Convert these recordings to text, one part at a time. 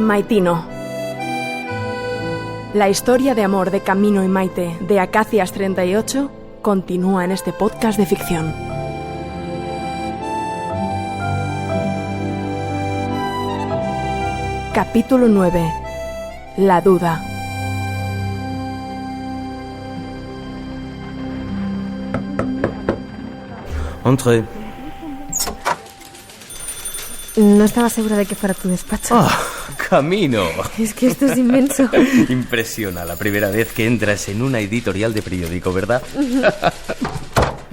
Maitino. La historia de amor de Camino y Maite de Acacias 38 continúa en este podcast de ficción. Capítulo 9. La duda. Entre. No estaba segura de que fuera tu despacho. ¡Ah! Camino. Es que esto es inmenso. Impresiona la primera vez que entras en una editorial de periódico, ¿verdad?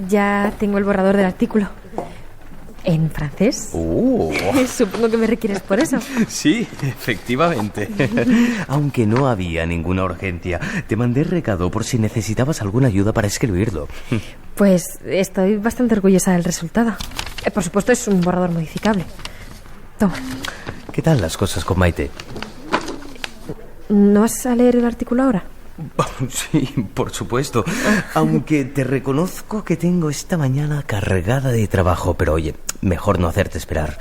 Ya tengo el borrador del artículo. ¿En francés? Supongo que me requieres por eso. Sí, efectivamente. Aunque no había ninguna urgencia, te mandé recado por si necesitabas alguna ayuda para escribirlo. Pues estoy bastante orgullosa del resultado. Por supuesto, es un borrador modificable. Toma. ¿Qué tal las cosas con Maite? ¿No vas a leer el artículo ahora? Sí, por supuesto. Aunque te reconozco que tengo esta mañana cargada de trabajo, pero oye, mejor no hacerte esperar.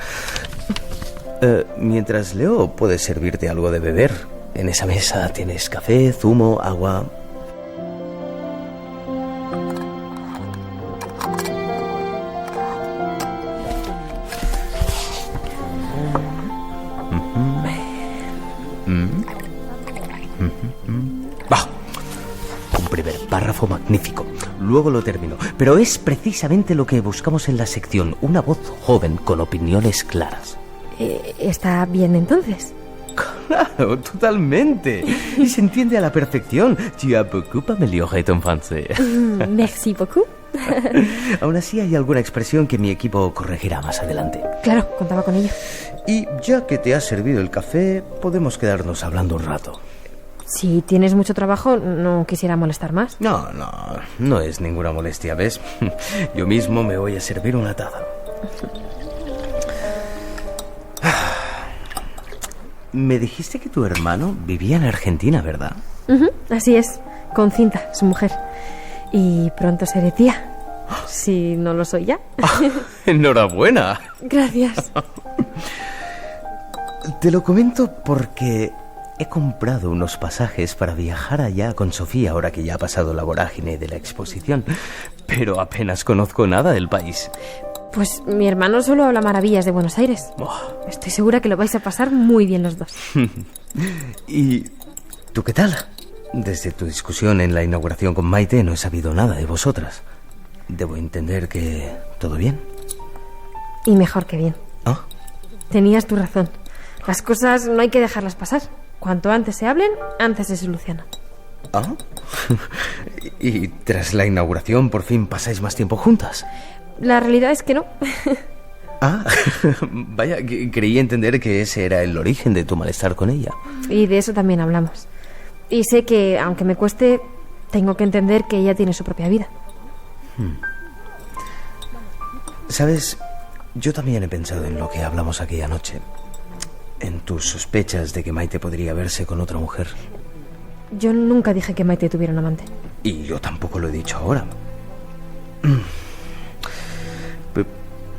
Mientras leo, puedes servirte algo de beber. En esa mesa tienes café, zumo, agua. Un primer párrafo magnífico. Luego lo termino. Pero es precisamente lo que buscamos en la sección. Una voz joven con opiniones claras. ¿Está bien entonces? Claro, totalmente. Y se entiende a la perfección. Tu as beaucoup amélioré ton français. Merci beaucoup. Aún así hay alguna expresión que mi equipo corregirá más adelante. Claro, contaba con ello. Y ya que te has servido el café, podemos quedarnos hablando un rato. Si tienes mucho trabajo, no quisiera molestar más. No es ninguna molestia, ¿ves? Yo mismo me voy a servir una taza. Me dijiste que tu hermano vivía en Argentina, ¿verdad? Así es, con Cinta, su mujer. Y pronto seré tía. Si no lo soy ya. ¡Enhorabuena! Gracias. Te lo comento porque he comprado unos pasajes para viajar allá con Sofía ahora que ya ha pasado la vorágine de la exposición. Pero apenas conozco nada del país. Pues mi hermano solo habla maravillas de Buenos Aires. Estoy segura que lo vais a pasar muy bien los dos. ¿Y tú qué tal? Desde tu discusión en la inauguración con Maite no he sabido nada de vosotras. Debo entender que todo bien. Y mejor que bien. ¿Ah? Tenías tu razón. Las cosas no hay que dejarlas pasar. Cuanto antes se hablen, antes se solucionan. ¿Ah? ¿Y tras la inauguración por fin pasáis más tiempo juntas? La realidad es que no. Ah, vaya, creí entender que ese era el origen de tu malestar con ella. Y de eso también hablamos. Y sé que, aunque me cueste, tengo que entender que ella tiene su propia vida. ¿Sabes? Yo también he pensado en lo que hablamos aquella noche. En tus sospechas de que Maite podría verse con otra mujer. Yo nunca dije que Maite tuviera un amante. Y yo tampoco lo he dicho ahora.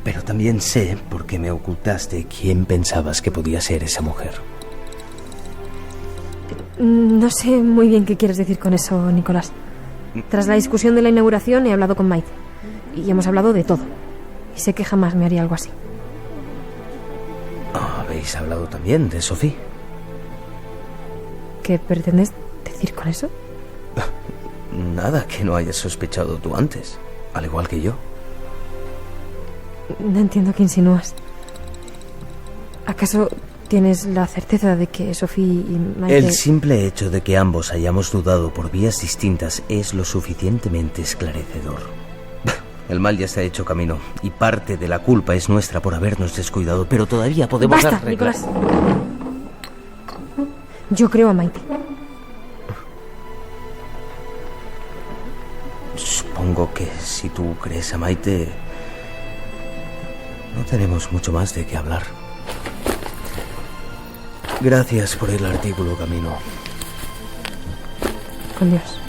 Pero también sé por qué me ocultaste quién pensabas que podía ser esa mujer. No sé muy bien qué quieres decir con eso, Nicolás. Tras la discusión de la inauguración he hablado con Maite. Y hemos hablado de todo. Y sé que jamás me haría algo así. ¿Habéis hablado también de Sofía? ¿Qué pretendes decir con eso? Nada que no hayas sospechado tú antes, al igual que yo. No entiendo qué insinúas. ¿Acaso tienes la certeza de que Sofía y Maite... El simple hecho de que ambos hayamos dudado por vías distintas es lo suficientemente esclarecedor. El mal ya está hecho, Camino, y parte de la culpa es nuestra por habernos descuidado, pero todavía podemos ¡Basta, arreglar... Nicolás! Yo creo a Maite. Supongo que si tú crees a Maite, no tenemos mucho más de qué hablar. Gracias por el artículo, Camino. Con Dios.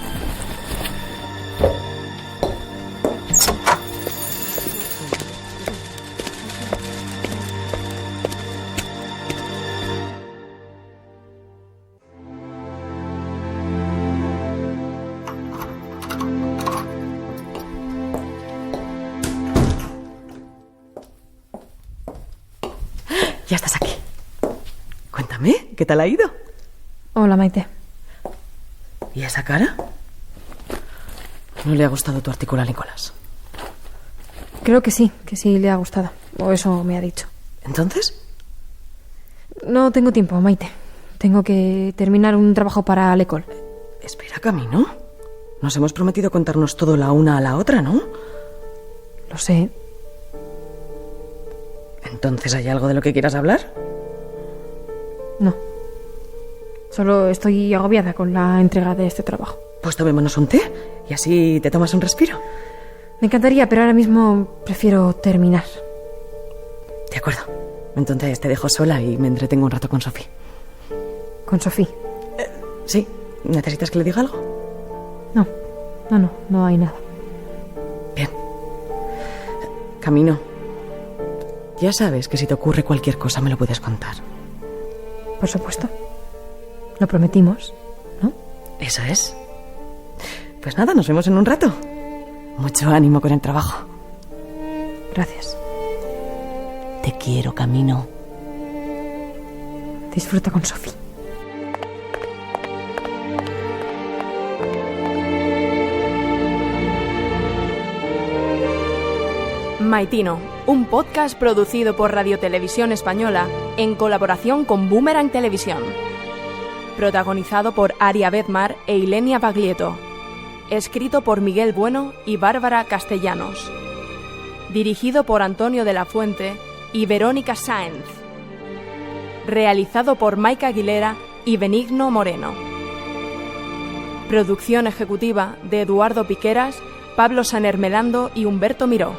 ya estás aquí. Cuéntame, ¿qué tal ha ido? Hola, Maite. ¿Y esa cara? ¿No le ha gustado tu artículo a Nicolás? Creo que sí le ha gustado. O eso me ha dicho. ¿Entonces? No tengo tiempo, Maite. Tengo que terminar un trabajo para L'École. Espera, Camino. Nos hemos prometido contarnos todo la una a la otra, ¿no? Lo sé. ¿Entonces hay algo de lo que quieras hablar? No. Solo estoy agobiada con la entrega de este trabajo. Pues tomémonos un té y así te tomas un respiro. Me encantaría, pero ahora mismo prefiero terminar. De acuerdo. Entonces te dejo sola y me entretengo un rato con Sophie. ¿Con Sophie? ¿Sí? ¿Necesitas que le diga algo? No hay nada. Bien. Camino. Ya sabes que si te ocurre cualquier cosa me lo puedes contar. Por supuesto. Lo prometimos, ¿no? Eso es. Pues nada, nos vemos en un rato. Mucho ánimo con el trabajo. Gracias. Te quiero, Camino. Disfruta con Sophie. Maitino, un podcast producido por Radio Televisión Española en colaboración con Boomerang Televisión. Protagonizado por Aria Bedmar e Ilenia Baglietto. Escrito por Miguel Bueno y Bárbara Castellanos. Dirigido por Antonio de la Fuente y Verónica Sáenz. Realizado por Maika Aguilera y Benigno Moreno. Producción ejecutiva de Eduardo Piqueras, Pablo Sanermelando y Humberto Miró.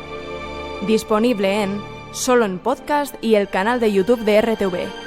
Disponible en Solo en Podcast y el canal de YouTube de RTV.